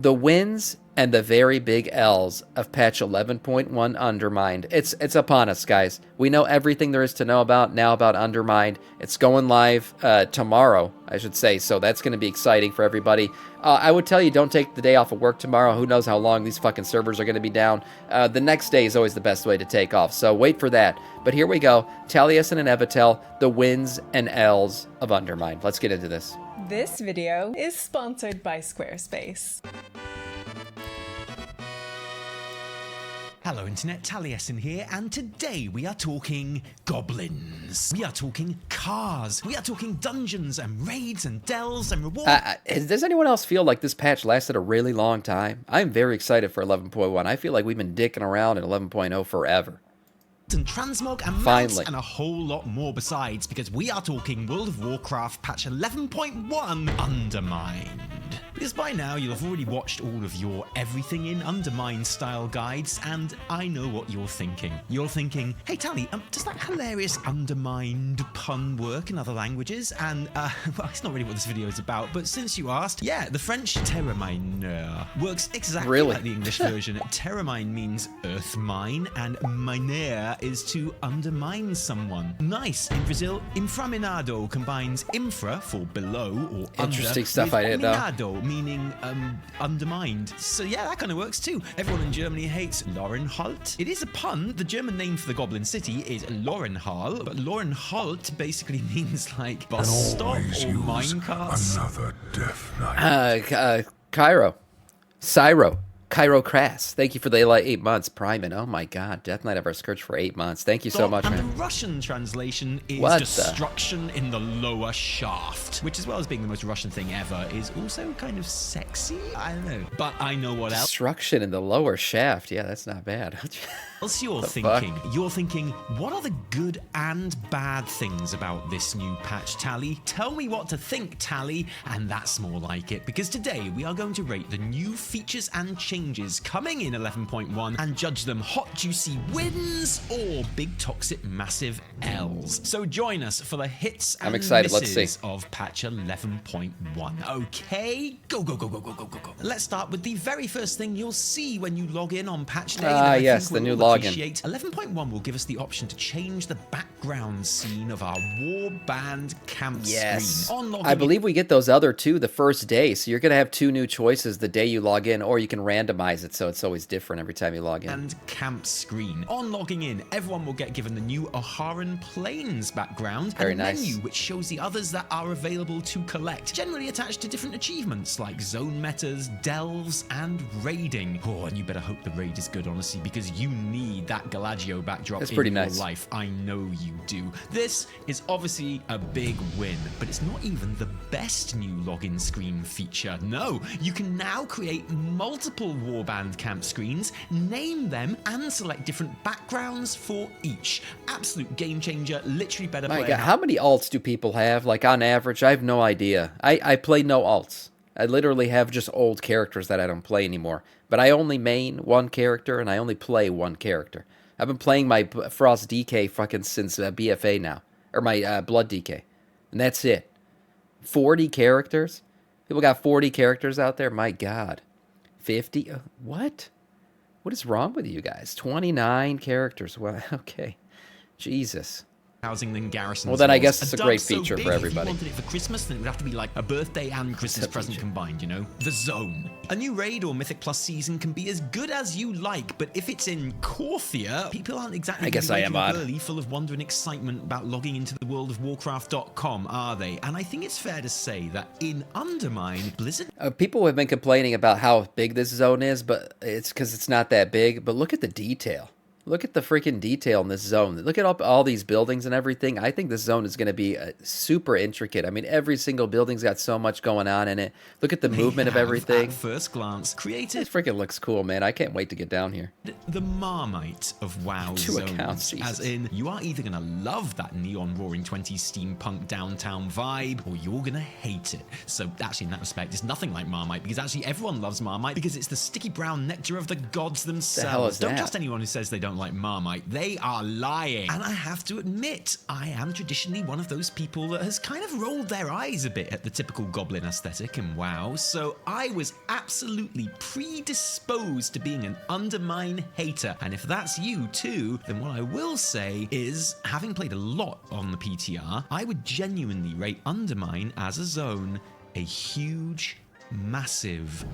The wins and the very big L's of patch 11.1 Undermined. It's upon us, guys. We know everything there is to know about now about Undermined. It's going live tomorrow, I should say, so that's going to be exciting for everybody. I would tell you, don't take the day off of work tomorrow. Who knows how long these fucking servers are going to be down. The next day is always the best way to take off, so wait for that. But here we go. Taliesin and Evitel, the wins and L's of Undermined. Let's get into this. This video is sponsored by Squarespace. Hello Internet, Taliesin here, and today we are talking goblins. We are talking cars. We are talking dungeons and raids and delves and rewards. Does anyone else feel like this patch lasted a really long time? I'm very excited for 11.1. I feel like we've been dicking around in 11.0 forever. And transmog and mounts and a whole lot more besides, because we are talking World of Warcraft patch 11.1 Undermined. Because by now you'll have already watched all of your everything in Undermined style guides, and I know what you're thinking. You're thinking, hey Tally, does that hilarious Undermined pun work in other languages? And, well, it's not really what this video is about, but since you asked, yeah, the French terre-miner works exactly like the English version. Terre-mine means earth mine, and miner is to undermine someone. Nice. In Brazil, inframinado combines infra for below or Interesting under stuff I didn't know. Minado, meaning undermined. So yeah, that kind of works too. Everyone in Germany hates Lorenhalt. It is a pun. The German name for the goblin city is Lorenhal, but Lorenhalt basically means like bus stop or minecarts. Another death knight. Cairo Crass. Thank you for the 8 months. Prime and oh my god, Death Knight of our Scourge for 8 months. Thank you so much, man. And the Russian translation is destruction in the lower shaft, which as well as being the most Russian thing ever, is also kind of sexy. I don't know. But I know what else. Destruction in the lower shaft. Yeah, that's not bad. Else you're thinking? You're thinking, what are the good and bad things about this new patch, Tally? Tell me what to think, Tally, and that's more like it, because today we are going to rate the new features and changes coming in 11.1 and judge them hot, juicy wins or big, toxic, massive L's. So join us for the hits and misses of patch 11.1. Okay, go, go, go, go, go, go, go, go. Let's start with the very first thing you'll see when you log in on patch day. Yes, the new login. 11.1 will give us the option to change the background scene of our warband camp screen. I believe we get those other two the first day, so you're going to have two new choices the day you log in, or you can randomize it so it's always different every time you log in. And camp screen. On logging in, everyone will get given the new Oharan Plains background and a menu which shows the others that are available to collect, generally attached to different achievements like zone metas, delves, and raiding. Oh, and you better hope the raid is good, honestly, because you need that Galaggio backdrop in your life. I know you do. This is obviously a big win, but it's not even the best new login screen feature. No, you can now create multiple warband camp screens, name them, and select different backgrounds for each. Absolute game changer, literally better player. My God, how many alts do people have? Like on average, I have no idea. I play no alts. I literally have just old characters that I don't play anymore. But I only main one character, and I only play one character. I've been playing my Frost DK fucking since BFA now. Or my Blood DK. And that's it. 40 characters? People got 40 characters out there? My God. 50? What? What is wrong with you guys? 29 characters. Well, okay. Jesus. Housing than garrisons. Well, then I guess it's a great feature for everybody. If you wanted it for Christmas, then it would have to be like a birthday and Christmas present combined, you know? The Zone. A new raid or Mythic Plus season can be as good as you like, but if it's in Korthia, people aren't exactly early, full of wonder and excitement about logging into the world of warcraft.com, are they? And I think it's fair to say that in Undermine, Blizzard... people have been complaining about how big this zone is, but it's because it's not that big. But look at the detail. Look at the freaking detail in this zone. Look at all these buildings and everything. I think this zone is going to be super intricate. I mean, every single building's got so much going on in it. Look at the movement of everything. At first glance, created... This freaking looks cool, man. I can't wait to get down here. The Marmite of WoW zones. As in, you are either going to love that neon roaring 20s steampunk downtown vibe, or you're going to hate it. So actually, in that respect, it's nothing like Marmite, because actually everyone loves Marmite, because it's the sticky brown nectar of the gods themselves. The hell is that? Don't trust anyone who says they don't don't like Marmite, they are lying. And I have to admit, I am traditionally one of those people that has kind of rolled their eyes a bit at the typical goblin aesthetic in WoW, so I was absolutely predisposed to being an Undermine hater. And if that's you too, then what I will say is, having played a lot on the PTR, I would genuinely rate Undermine as a zone a huge, massive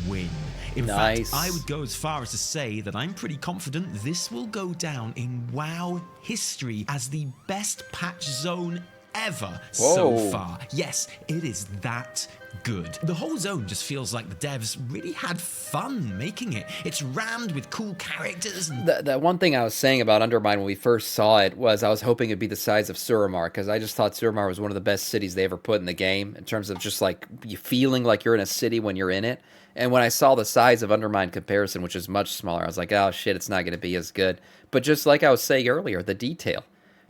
win. In fact, I would go as far as to say that I'm pretty confident this will go down in WoW history as the best patch zone ever so far. Yes, it is that good. The whole zone just feels like the devs really had fun making it. It's rammed with cool characters. And the one thing I was saying about Undermine when we first saw it was I was hoping it'd be the size of Suramar, because I just thought Suramar was one of the best cities they ever put in the game in terms of just like you feeling like you're in a city when you're in it. And when I saw the size of Undermine comparison, which is much smaller, I was like, oh shit, it's not going to be as good. But just like I was saying earlier, the detail.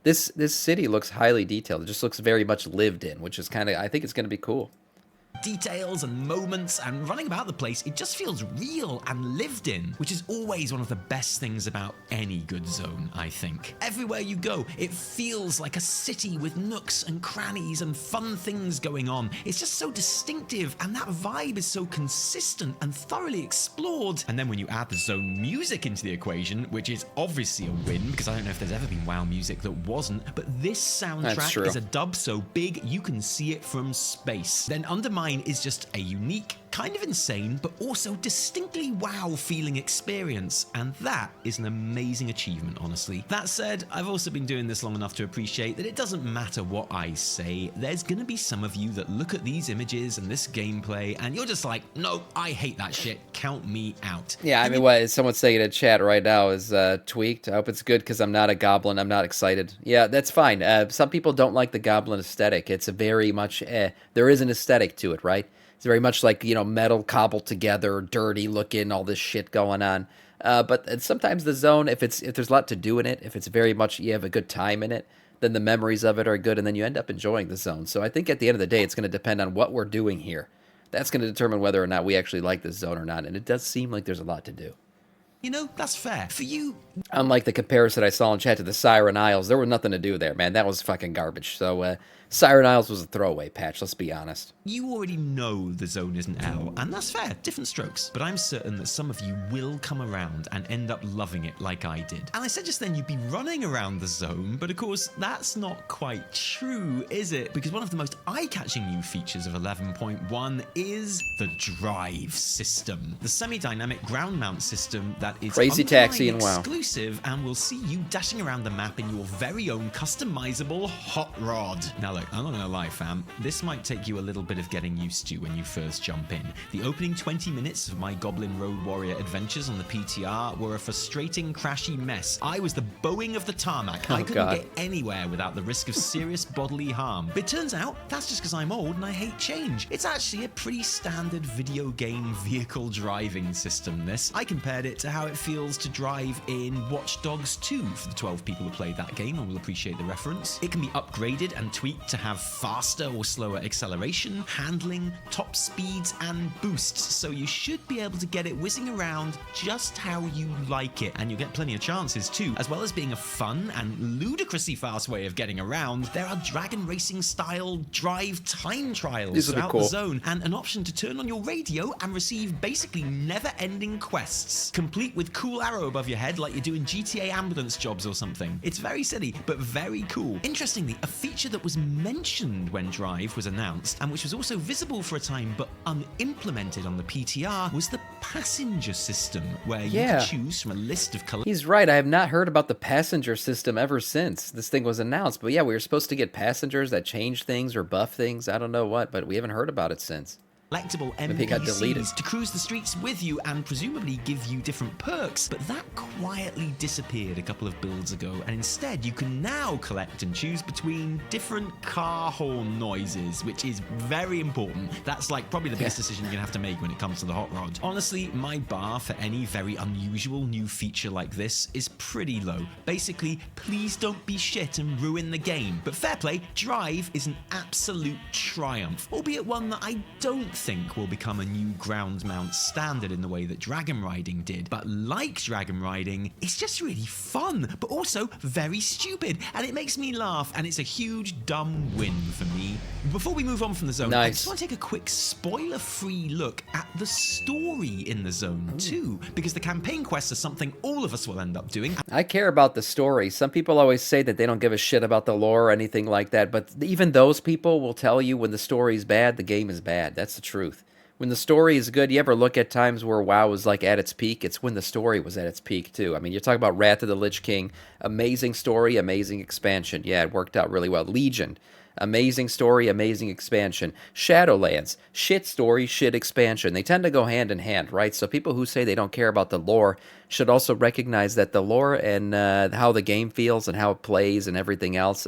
This city looks highly detailed. It just looks very much lived in, which is kind of, I think it's going to be cool. Details and moments and running about the place, it just feels real and lived in, which is always one of the best things about any good zone, I think. Everywhere you go, it feels like a city with nooks and crannies and fun things going on. It's just so distinctive, and that vibe is so consistent and thoroughly explored. And then when you add the zone music into the equation, which is obviously a win, because I don't know if there's ever been WoW music that wasn't, but this soundtrack is a dub so big you can see it from space. Then Undermine is just a unique, kind of insane, but also distinctly WoW feeling experience, and that is an amazing achievement, honestly. That said, I've also been doing this long enough to appreciate that it doesn't matter what I say, there's gonna be some of you that look at these images and this gameplay, and you're just like, no, I hate that shit, count me out. Yeah, I mean, what someone's saying in chat right now is tweaked. I hope it's good because I'm not a goblin, I'm not excited. Yeah, that's fine. Some people don't like the goblin aesthetic. It's a very much, there is an aesthetic to it, right? It's very much like, you know, metal cobbled together, dirty looking, all this shit going on. But sometimes the zone, if there's a lot to do in it, if it's very much, you have a good time in it, then the memories of it are good, and then you end up enjoying the zone. So I think at the end of the day, it's going to depend on what we're doing here. That's going to determine whether or not we actually like this zone or not, and it does seem like there's a lot to do. You know, that's fair. For you... Unlike the comparison I saw in chat to the Siren Isles, there was nothing to do there, man. That was fucking garbage. So, Siren Isles was a throwaway patch, let's be honest. You already know the zone isn't L, and that's fair, different strokes. But I'm certain that some of you will come around and end up loving it like I did. And I said just then you'd be running around the zone, but of course that's not quite true, is it? Because one of the most eye-catching new features of 11.1 is the drive system. The semi-dynamic ground mount system that is Crazy Taxi and WoW. Exclusive, and will see you dashing around the map in your very own customizable hot rod. Now look, I'm not gonna lie fam, this might take you a little bit of getting used to when you first jump in. The opening 20 minutes of my Goblin Road Warrior adventures on the PTR were a frustrating, crashy mess. I was the Boeing of the tarmac. I couldn't get anywhere without the risk of serious bodily harm. But it turns out, that's just because I'm old and I hate change. It's actually a pretty standard video game vehicle driving system, this. I compared it to how it feels to drive in Watch Dogs 2 for the 12 people who played that game and will appreciate the reference. It can be upgraded and tweaked to have faster or slower acceleration, handling, top speeds, and boosts, so you should be able to get it whizzing around just how you like it, and you'll get plenty of chances too. As well as being a fun and ludicrously fast way of getting around, there are dragon racing style drive time trials throughout the zone, and an option to turn on your radio and receive basically never-ending quests, complete with cool arrow above your head like you do in GTA ambulance jobs or something. It's very silly, but very cool. Interestingly, a feature that was mentioned when Drive was announced, and which was also visible for a time but unimplemented on the PTR, was the passenger system, where you could choose from a list of colors. He's right, I have not heard about the passenger system ever since this thing was announced, but yeah, we were supposed to get passengers that change things or buff things, I don't know what, but we haven't heard about it since. Collectible NPCs to cruise the streets with you and presumably give you different perks, but that quietly disappeared a couple of builds ago, and instead you can now collect and choose between different car horn noises, which is very important. That's like probably the biggest decision you're gonna have to make when it comes to the hot rod. Honestly, my bar for any very unusual new feature like this is pretty low. Basically, please don't be shit and ruin the game. But fair play, Drive is an absolute triumph, albeit one that I don't think will become a new ground mount standard in the way that dragon riding did, but like dragon riding, it's just really fun, but also very stupid, and it makes me laugh, and it's a huge dumb win for me. Before we move on from the zone, I just want to take a quick spoiler-free look at the story in the zone too, because the campaign quests are something all of us will end up doing. I care about the story. Some people always say that they don't give a shit about the lore or anything like that, but even those people will tell you when the story is bad, the game is bad. That's the truth. When the story is good, you ever look at times where WoW was like at its peak? It's when the story was at its peak too. I mean, you're talking about Wrath of the Lich King, amazing story, amazing expansion. Yeah, it worked out really well. Legion, amazing story, amazing expansion. Shadowlands, shit story, shit expansion. They tend to go hand in hand, right? So people who say they don't care about the lore should also recognize that the lore and how the game feels and how it plays and everything else,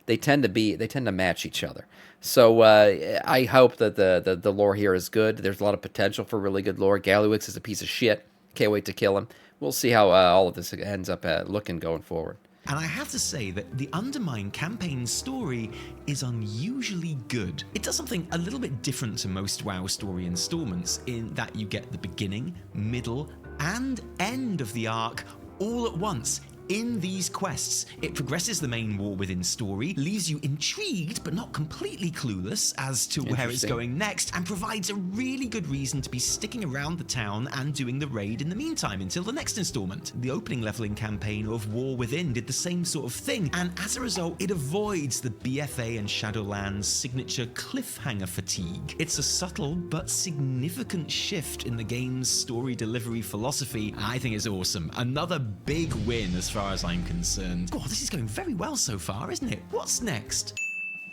they tend to match each other. So I hope that the lore here is good. There's a lot of potential for really good lore. Galliwix is a piece of shit. Can't wait to kill him. We'll see how all of this ends up looking going forward. And I have to say that the Undermined campaign story is unusually good. It does something a little bit different to most WoW story installments in that you get the beginning, middle, and end of the arc all at once. In these quests, it progresses the main war within story, leaves you intrigued but not completely clueless as to where it's going next, and provides a really good reason to be sticking around the town and doing the raid in the meantime until the next installment. The opening leveling campaign of War Within did the same sort of thing, and as a result, it avoids the BFA and Shadowlands signature cliffhanger fatigue. It's a subtle but significant shift in the game's story delivery philosophy. I think it's awesome. Another big win as far as I'm concerned. God, this is going very well so far, isn't it? What's next?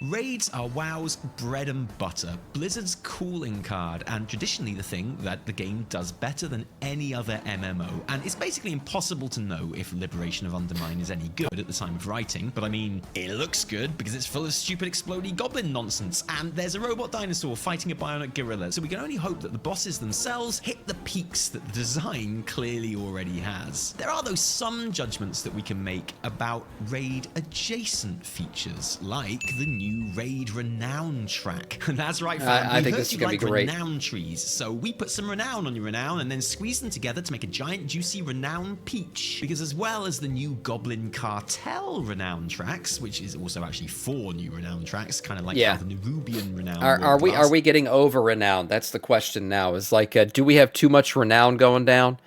Raids are WoW's bread and butter, Blizzard's calling card, and traditionally the thing that the game does better than any other MMO. And it's basically impossible to know if Liberation of Undermine is any good at the time of writing, but I mean, it looks good because it's full of stupid explodey goblin nonsense, and there's a robot dinosaur fighting a bionic gorilla, so we can only hope that the bosses themselves hit the peaks that the design clearly already has. There are though some judgments that we can make about raid adjacent features, like the new raid renown track. That's right, fam. I think this is gonna be great. Renown trees, so we put some renown on your renown and then squeeze them together to make a giant juicy renown peach. Because as well as the new Goblin Cartel renown tracks, which is also actually 4 new renown tracks, kind of like how the Nerubian renown. Are we getting over renown? That's the question now. Is like, do we have too much renown going down?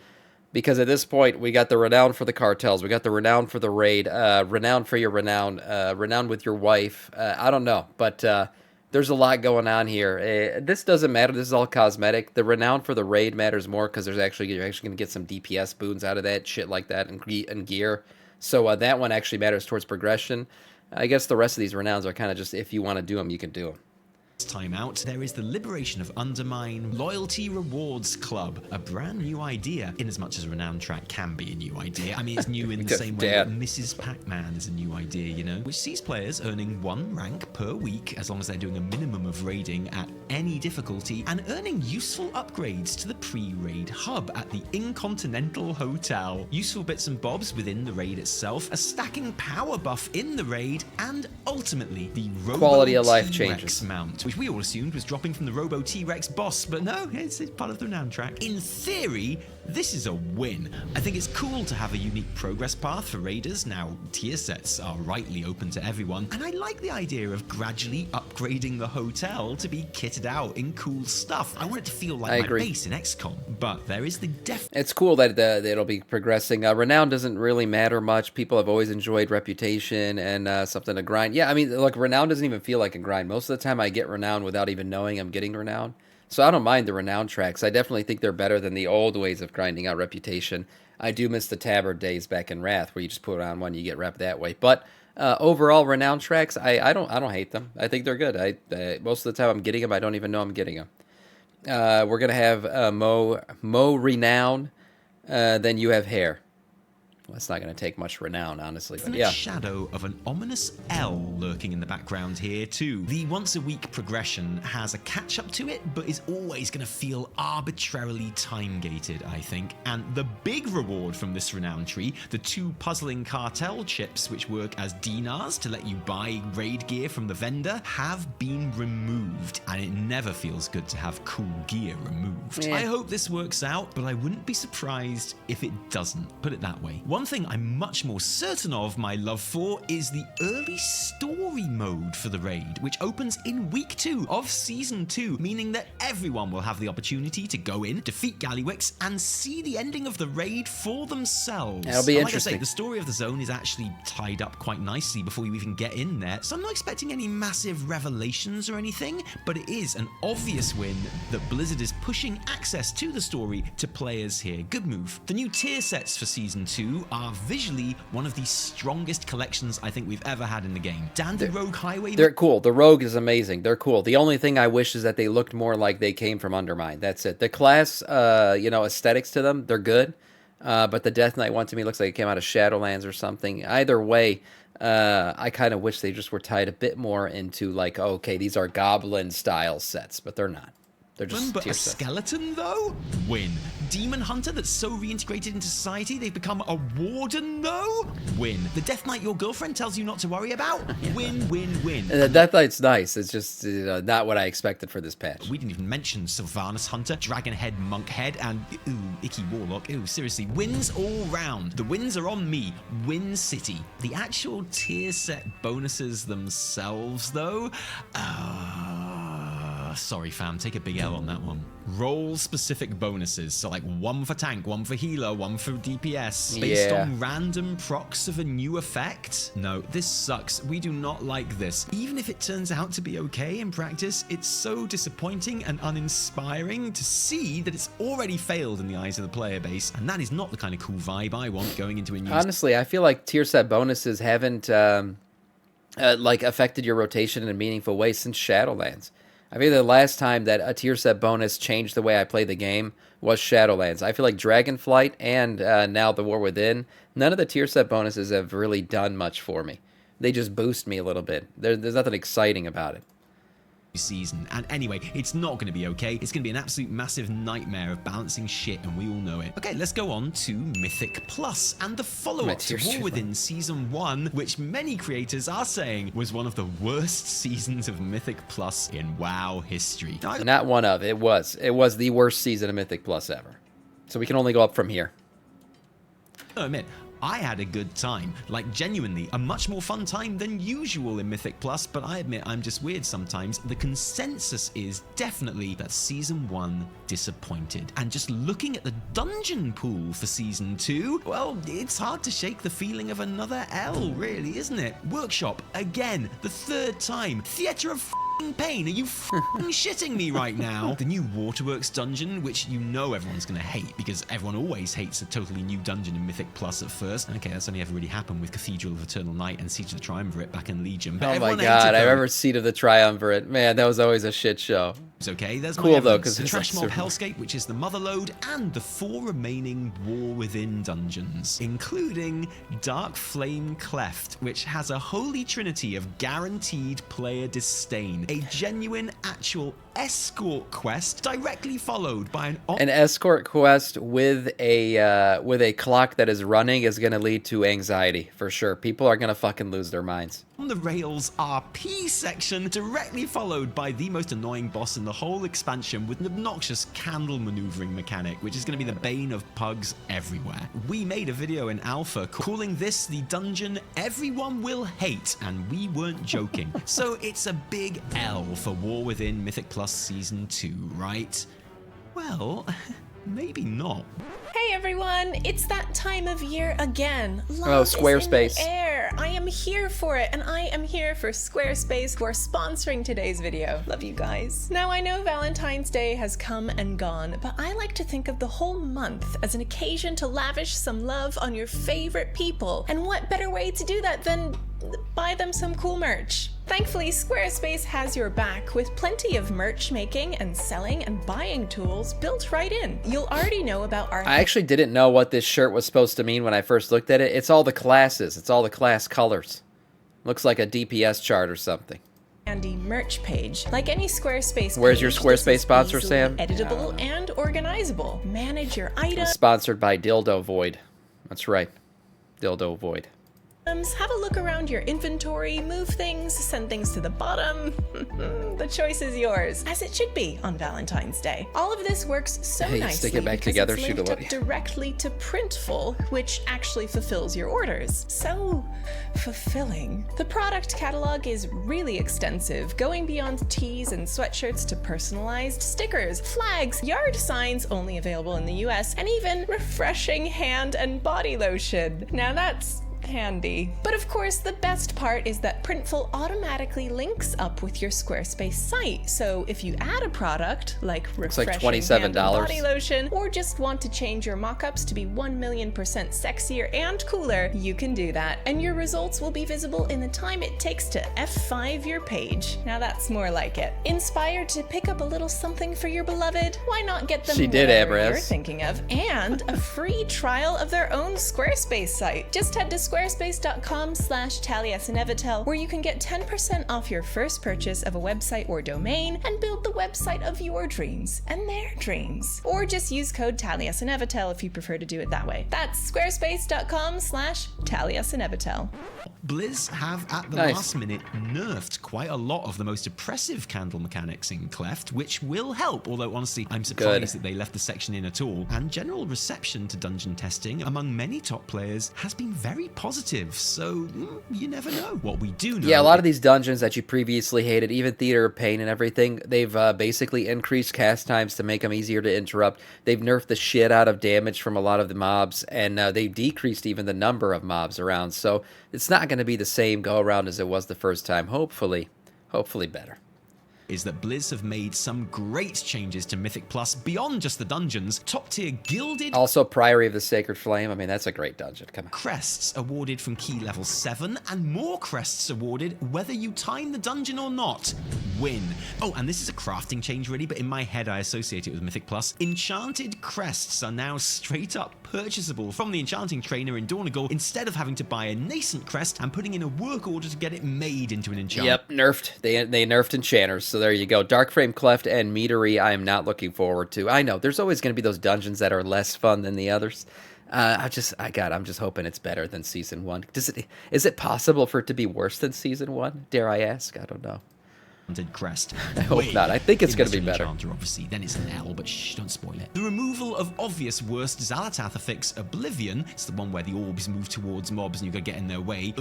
Because at this point, we got the renown for the cartels, we got the renown for the raid, renown for your renown, renown with your wife. I don't know, but there's a lot going on here. This doesn't matter. This is all cosmetic. The renown for the raid matters more because you're actually going to get some DPS boons out of that, shit like that, and gear. So that one actually matters towards progression. I guess the rest of these renowns are kind of just if you want to do them, you can do them. Time out, there is the Liberation of Undermine Loyalty Rewards Club, a brand new idea, in as much as Renown Track can be a new idea. I mean, it's new in the same way that Mrs. Pac-Man is a new idea, you know, which sees players earning 1 rank per week as long as they're doing a minimum of raiding at any difficulty, and earning useful upgrades to the pre-raid hub at the Incontinental Hotel. Useful bits and bobs within the raid itself, a stacking power buff in the raid, and ultimately the quality of life T-Rex changes mount, which we all assumed was dropping from the Robo T-Rex boss, but no, it's part of the renown track. In theory, this is a win. I think it's cool to have a unique progress path for raiders. Now, tier sets are rightly open to everyone, and I like the idea of gradually upgrading the hotel to be kitted out in cool stuff. I want it to feel like my base in XCOM, but there is the It's cool that it'll be progressing. Renown doesn't really matter much. People have always enjoyed reputation and something to grind. Yeah, I mean, look, renown doesn't even feel like a grind. Most of the time I get renown without even knowing I'm getting renown. So I don't mind the renown tracks. I definitely think they're better than the old ways of grinding out reputation. I do miss the tabard days back in Wrath where you just put on one, you get rep that way. But overall, renown tracks, I don't hate them. I think they're good. Most of the time I'm getting them, I don't even know I'm getting them. We're gonna have Mo renown, then you have hair. Well, it's not going to take much renown, honestly. But And yeah. a shadow of an ominous L lurking in the background here too. The once-a-week progression has a catch-up to it, but is always going to feel arbitrarily time-gated, I think. And the big reward from this renown tree, the 2 puzzling cartel chips which work as dinars to let you buy raid gear from the vendor, have been removed. And it never feels good to have cool gear removed. Yeah. I hope this works out, but I wouldn't be surprised if it doesn't. Put it that way. One thing I'm much more certain of my love for is the early story mode for the raid, which opens in week 2 of season 2, meaning that everyone will have the opportunity to go in, defeat Gallywix, and see the ending of the raid for themselves. That'll be And interesting. Like I say, the story of the zone is actually tied up quite nicely before you even get in there, so I'm not expecting any massive revelations or anything, but it is an obvious win that Blizzard is pushing access to the story to players here. Good move. The new tier sets for season 2 are visually one of the strongest collections I think we've ever had in the game. Dandy Rogue Highway. They're cool. The rogue is amazing. They're cool. The only thing I wish is that they looked more like they came from Undermined. That's it. The class, aesthetics to them, they're good. But the Death Knight one to me looks like it came out of Shadowlands or something. Either way, I kind of wish they just were tied a bit more into like, okay, these are goblin style sets, but they're not. They're just But tier a sets. skeleton, though? Win. Demon Hunter that's so reintegrated into society they've become a warden, though? Win. The Death Knight your girlfriend tells you not to worry about? Win, win, win. And the Death Knight's nice. It's just not what I expected for this patch. We didn't even mention Sylvanus Hunter, Dragonhead Monkhead, and Icky Warlock. Seriously, wins all round. The wins are on me. Win City. The actual tier set bonuses themselves, though? Sorry fam, take a big L on that one. Role specific bonuses, so like 1 for tank, 1 for healer, 1 for DPS, based Yeah. on random procs of a new effect. No, this sucks. We do not like this. Even if it turns out to be okay in practice, it's so disappointing and uninspiring to see that it's already failed in the eyes of the player base, and that is not the kind of cool vibe I want going into a new Honestly, I feel like tier set bonuses haven't affected your rotation in a meaningful way since Shadowlands. I feel the last time that a tier set bonus changed the way I play the game was Shadowlands. I feel like Dragonflight and now the War Within, none of the tier set bonuses have really done much for me. They just boost me a little bit. There's nothing exciting about it. season. And anyway, it's not going to be okay. It's going to be an absolute massive nightmare of balancing shit, and we all know it. Okay, let's go on to Mythic Plus and the follow-up to War Within Season 1, which many creators are saying was one of the worst seasons of Mythic Plus in WoW history. Not one of. It was the worst season of Mythic Plus ever. So we can only go up from here. I admit, I had a good time, like genuinely a much more fun time than usual in Mythic Plus, but I admit I'm just weird sometimes. The consensus is definitely that Season 1 disappointed. And just looking at the dungeon pool for Season 2, well, it's hard to shake the feeling of another L, really, isn't it? Workshop, again, the third time. Theatre of pain. Are you shitting me right now? The new Waterworks dungeon, which you know everyone's going to hate because everyone always hates a totally new dungeon in Mythic Plus at first. Okay, that's only ever really happened with Cathedral of Eternal Night and Siege of the Triumvirate back in Legion. But oh my god, I remember Seat of the Triumvirate. Man, that was always a shit show. It's okay, there's cool my though, because the it's Trash like Mob Hellscape, which is the Motherlode, and the 4 remaining War Within dungeons, including Dark Flame Cleft, which has a holy trinity of guaranteed player disdain. A genuine, actual escort quest directly followed by an escort quest with a clock that is running is going to lead to anxiety for sure. People are going to fucking lose their minds. On the Rails RP section, directly followed by the most annoying boss in the whole expansion with an obnoxious candle maneuvering mechanic, which is going to be the bane of pugs everywhere. We made a video in alpha calling this the dungeon everyone will hate, and we weren't joking. So it's a big L for War Within Mythic Plus Season 2, right? Well, maybe not. Hey everyone, it's that time of year again. Oh, Squarespace. Is in the air. I am here for it, and I am here for Squarespace, who are sponsoring today's video. Love you guys. Now, I know Valentine's Day has come and gone, but I like to think of the whole month as an occasion to lavish some love on your favorite people. And what better way to do that than buy them some cool merch? Thankfully, Squarespace has your back with plenty of merch making and selling and buying tools built right in. You'll already know about our... I actually didn't know what this shirt was supposed to mean when I first looked at it. It's all the classes. It's all the class colors. Looks like a DPS chart or something. handy merch page. Like any Squarespace Where's page, your Squarespace this is sponsor, easily Sam? editable and organizable. Manage your items. Sponsored by Dildo Void. That's right. Dildo Void. Have a look around your inventory, move things, send things to the bottom. The choice is yours, as it should be on Valentine's Day. All of this works so Hey, nicely stick it back because together, it's shoot a linked up load. directly to Printful, which actually fulfills your orders. So fulfilling. The product catalog is really extensive, going beyond tees and sweatshirts to personalized stickers, flags, yard signs only available in the US, and even refreshing hand and body lotion. Now that's handy. But of course, the best part is that Printful automatically links up with your Squarespace site. So if you add a product like refreshing $27. hand and body lotion, or just want to change your mockups to be 1,000,000% sexier and cooler, you can do that. And your results will be visible in the time it takes to F5 your page. Now that's more like it. Inspired to pick up a little something for your beloved? Why not get them She did, whatever Abraz. you're thinking of, and a free trial of their own Squarespace site. Just head to squarespace.com/taliesinevitell, where you can get 10% off your first purchase of a website or domain and build the website of your dreams and their dreams. Or just use code taliesinevitell if you prefer to do it that way. That's squarespace.com/taliesinevitell. Blizz have at the Nice. last minute nerfed quite a lot of the most oppressive candle mechanics in Cleft, which will help, although honestly I'm surprised that they left the section in at all. And general reception to dungeon testing among many top players has been very positive, so you never know. What we do know... Yeah, a lot of these dungeons that you previously hated, even Theater of Pain and everything, they've basically increased cast times to make them easier to interrupt. They've nerfed the shit out of damage from a lot of the mobs, and they've decreased even the number of mobs around. So it's not going to be the same go-around as it was the first time. Hopefully better. is that Blizz have made some great changes to Mythic Plus beyond just the dungeons. Top-tier gilded Also, Priory of the Sacred Flame. I mean, that's a great dungeon. Come on. crests awarded from key level 7, and more crests awarded whether you time the dungeon or not. Win. Oh, and this is a crafting change really, but in my head I associate it with Mythic Plus. Enchanted crests are now straight up purchasable from the enchanting trainer in Dornigal, instead of having to buy a nascent crest and putting in a work order to get it made into an enchant. Yep, nerfed. They nerfed enchanters, so there you go. Darkframe Cleft and Meadery I am not looking forward to. I know, there's always going to be those dungeons that are less fun than the others. I'm just hoping it's better than Season 1. Is it possible for it to be worse than Season 1? Dare I ask? I don't know. Crest. I hope not. I think it's going to be Unless better. you're an enchanter, obviously, then it's an L, but shh, don't spoil it. The removal of obvious worst Xalatath affix Oblivion. It's the one where the orbs move towards mobs and you gotta get in their way.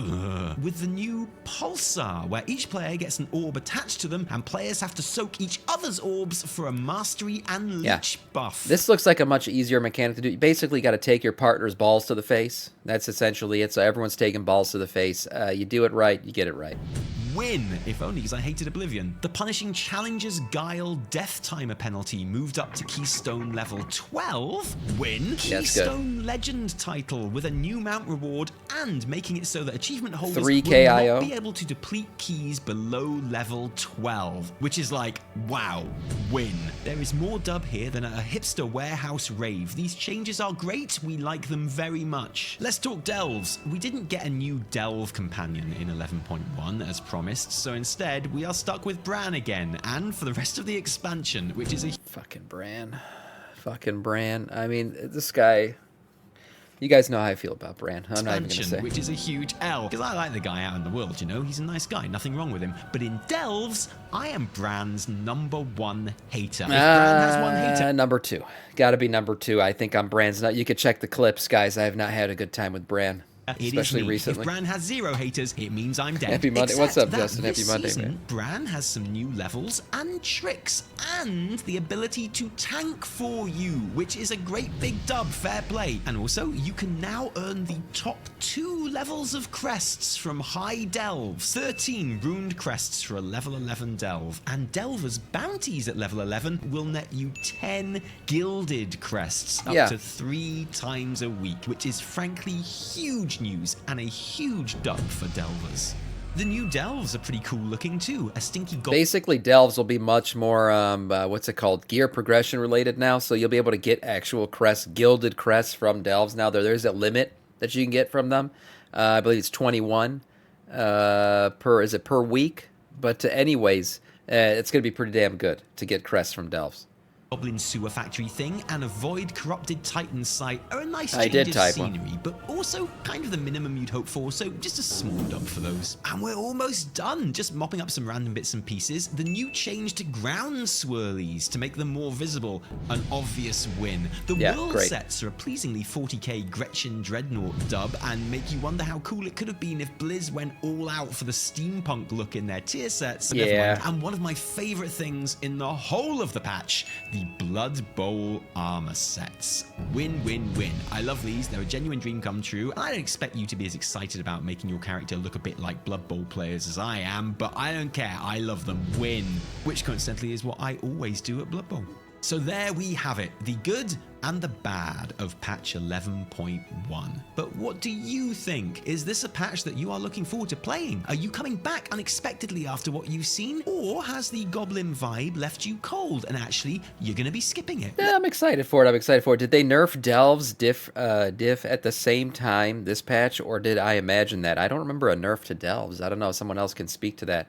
With the new Pulsar, where each player gets an orb attached to them and players have to soak each other's orbs for a mastery and leech buff. This looks like a much easier mechanic to do. You basically got to take your partner's balls to the face. That's essentially it. So everyone's taking balls to the face. You do it right, you get it right. Win, if only because I hated Oblivion. The punishing Challenger's Guile death timer penalty moved up to Keystone level 12. Win, Yeah, that's Keystone Legend title with a new mount reward and making it so that achievement holders 3K will IO. not be able to deplete keys below level 12, which is like, wow, win. There is more dub here than at a hipster warehouse rave. These changes are great, we like them very much. Let's talk delves. We didn't get a new delve companion in 11.1 as promised, so instead we are stuck with Bran again, and for the rest of the expansion, which is a Fucking Bran. I mean, this guy... You guys know how I feel about Bran. I'm not even going to expansion, say. which is a huge L. Because I like the guy out in the world, you know? He's a nice guy, nothing wrong with him. But in Delves, I am Bran's #1 hater. If Bran has one hater... Number 2. Gotta be number 2. I think I'm Bran's... You could check the clips, guys. I have not had a good time with Bran. It is Especially me. recently. If Bran has 0 haters, it means I'm dead. Happy Monday. What's Except up, that Justin? Happy this Monday, season, man. Bran has some new levels and tricks, and the ability to tank for you, which is a great big dub, fair play. And also, you can now earn the top 2 levels of crests from high delves. 13 ruined crests for a level 11 delve. And delvers' bounties at level 11 will net you 10 gilded crests up to 3 times a week, which is frankly huge news and a huge dub for delvers. The new delves are pretty cool looking too. A stinky gold. Basically, delves will be much more, what's it called, gear progression related now. So you'll be able to get actual crests, gilded crests from delves now. There's a limit that you can get from them. I believe it's 21 per week. But anyways, it's going to be pretty damn good to get crests from delves. Goblin sewer factory thing and avoid corrupted Titan's site are a nice I change did of type scenery, but also kind of the minimum you'd hope for, so just a small dub for those. And we're almost done, just mopping up some random bits and pieces. The new change to ground swirlies to make them more visible, an obvious win. The world great. sets are a pleasingly 40k Gretchen Dreadnought dub and make you wonder how cool it could have been if Blizz went all out for the steampunk look in their tier sets. Yeah. And one of my favorite things in the whole of the patch, the Blood Bowl armor sets. Win, win, win. I love these. They're a genuine dream come true. I don't expect you to be as excited about making your character look a bit like Blood Bowl players as I am, but I don't care. I love them. Win. Which coincidentally is what I always do at Blood Bowl. So there we have it, the good and the bad of patch 11.1. But what do you think? Is this a patch that you are looking forward to playing? Are you coming back unexpectedly after what you've seen? Or has the goblin vibe left you cold and actually you're going to be skipping it? Yeah, I'm excited for it. Did they nerf delves diff at the same time this patch, or did I imagine that? I don't remember a nerf to delves. I don't know. Someone else can speak to that.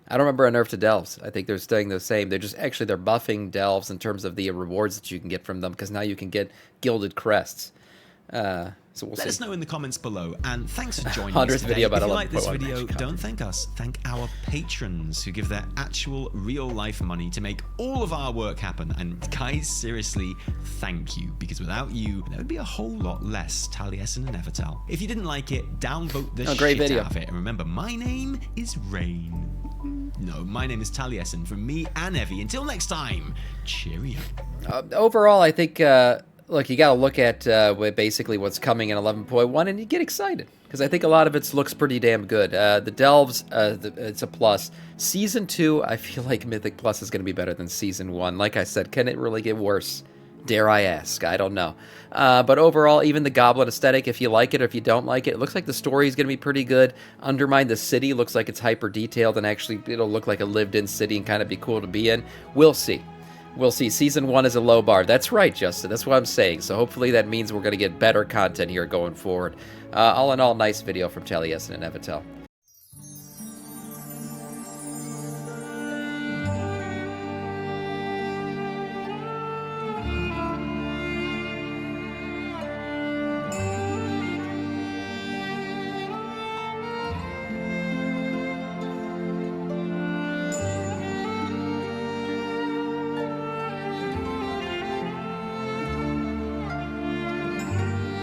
I don't remember a nerf to delves. I think they're staying the same. They're buffing delves in terms of the rewards that you can get from them, because now you can get gilded crests. So we'll see. Let us know in the comments below, and thanks for joining 100th us today. video about if you like this 11.1 video, match don't thank us. Thank our patrons who give their actual real-life money to make all of our work happen. And guys, seriously, thank you, because without you, there would be a whole lot less Taliesin and Evertel. If you didn't like it, downvote the great shit video. out of it. And remember, my name is Rain. No, my name is Taliesin. From me and Evie. Until next time, cheerio. Overall, I think, look, you got to look at basically what's coming in 11.1, and you get excited, because I think a lot of it looks pretty damn good. The Delves, it's a plus. Season 2, I feel like Mythic Plus is going to be better than Season 1. Like I said, can it really get worse? Dare I ask? I don't know. But overall, even the Goblin aesthetic, if you like it or if you don't like it looks like the story is going to be pretty good. Undermine the city looks like it's hyper detailed, and actually it'll look like a lived-in city and kind of be cool to be in. We'll see. We'll see. Season 1 is a low bar. That's right, Justin. That's what I'm saying. So hopefully that means we're going to get better content here going forward. All in all, nice video from Taliesin and Evitel.